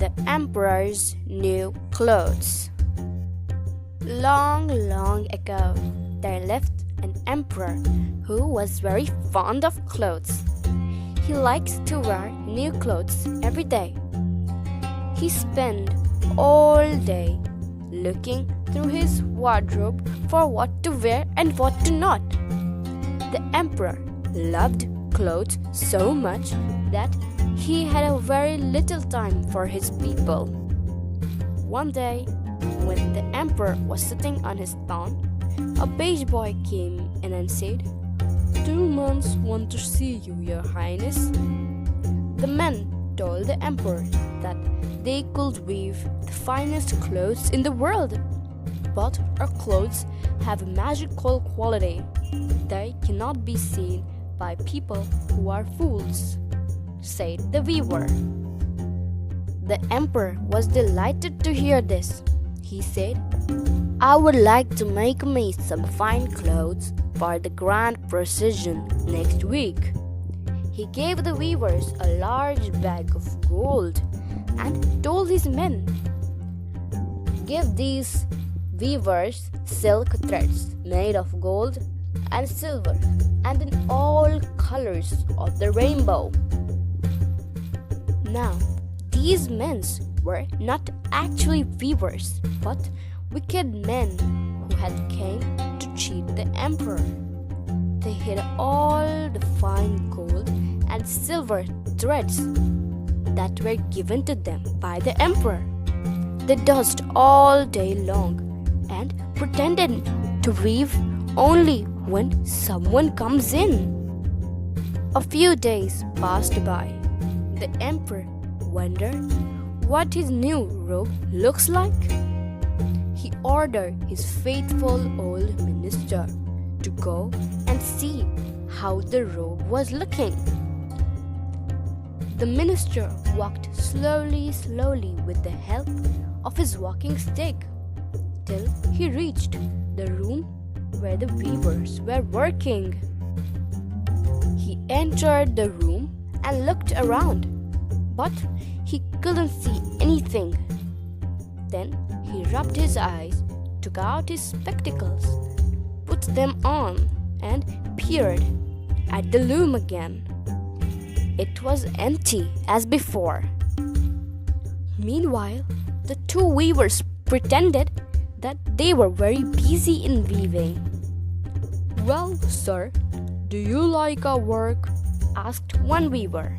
The Emperor's New Clothes. Long, long ago, there lived an emperor who was very fond of clothes. He liked to wear new clothes every day. He spent all day looking through his wardrobe for what to wear and what to not. The emperor loved clothes so much that he had a very little time for his people. One day, when the emperor was sitting on his throne, a page boy came in and said, "Two men want to see you, your highness." The men told the emperor that they could weave the finest clothes in the world, but our clothes have a magical quality. They cannot be seen by people who are fools, said the weaver. The emperor was delighted to hear this. He said, "I would like to make me some fine clothes for the grand procession next week." He gave the weavers a large bag of gold and told his men, "Give these weavers silk threads made of gold and silver and in all colors of the rainbow." Now, these men were not actually weavers, but wicked men who had come to cheat the emperor. They hid all the fine gold and silver threads that were given to them by the emperor. They dozed all day long and pretended to weave only when someone comes in. A few days passed by. The emperor wondered what his new robe looks like. He ordered his faithful old minister to go and see how the robe was looking. The minister walked slowly with the help of his walking stick till he reached the room where the weavers were working. He entered the room and looked around, but he couldn't see anything. Then he rubbed his eyes, took out his spectacles, put them on, and peered at the loom again. It was empty as before. Meanwhile, the two weavers pretended that they were very busy in weaving. "Well, sir, do you like our work?" asked one weaver.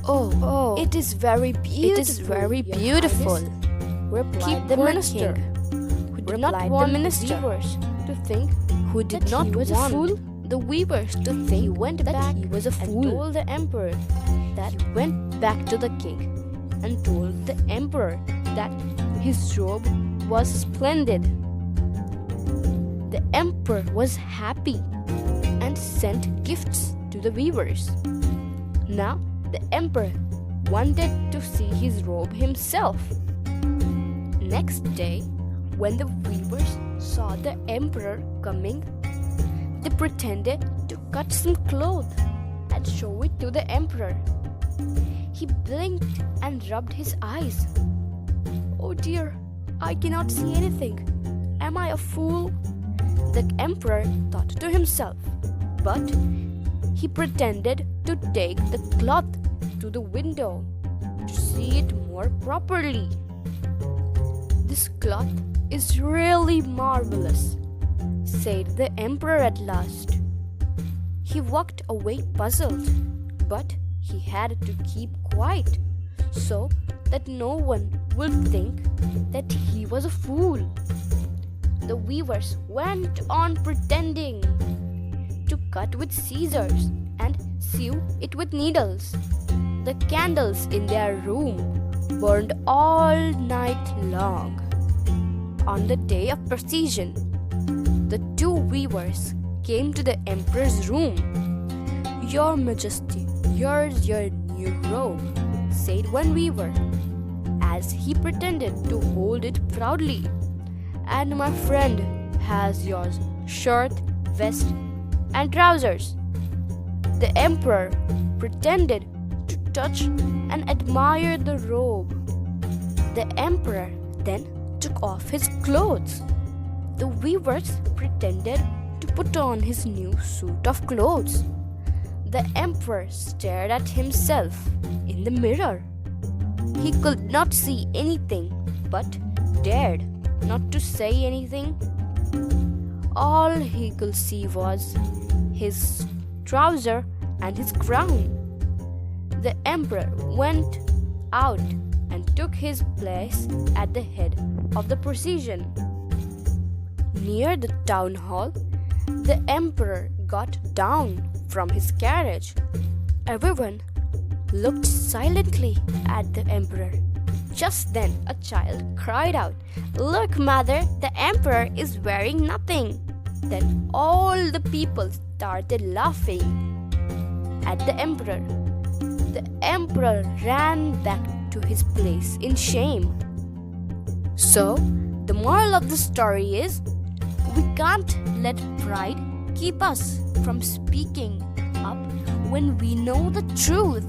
Oh, it is very beautiful, replied the minister, who did not want the weavers to think that he was a fool. The weavers to think he went back he was a fool and told the emperor that he went back to the king and told the emperor that his robe was splendid. The emperor was happy and sent gifts to the weavers. Now the emperor wanted to see his robe himself. Next day, when the weavers saw the emperor coming, they pretended to cut some cloth and show it to the emperor. He blinked and rubbed his eyes. "Oh dear, I cannot see anything. Am I a fool?" The emperor thought to himself, but he pretended to take the cloth to the window to see it more properly. "This cloth is really marvelous," said the emperor at last. He walked away puzzled, but he had to keep quiet so that no one would think that he was a fool. The weavers went on pretending to cut with scissors and sew it with needles. The candles in their room burned all night long. On the day of procession, the two weavers came to the emperor's room. "Your Majesty, here's your new robe," said one weaver, as he pretended to hold it proudly. "And my friend has yours shirt, vest, and trousers." The emperor pretended to touch and admire the robe. The emperor then took off his clothes. The weavers pretended to put on his new suit of clothes. The emperor stared at himself in the mirror. He could not see anything but dared not to say anything. All he could see was his trouser and his crown. The emperor went out and took his place at the head of the procession. Near the town hall, the emperor got down from his carriage. Everyone looked silently at the emperor. Just then, a child cried out, "Look, mother, the emperor is wearing nothing." Then all the people started laughing at the emperor. The emperor ran back to his place in shame. So, the moral of the story is, we can't let pride keep us from speaking up when we know the truth.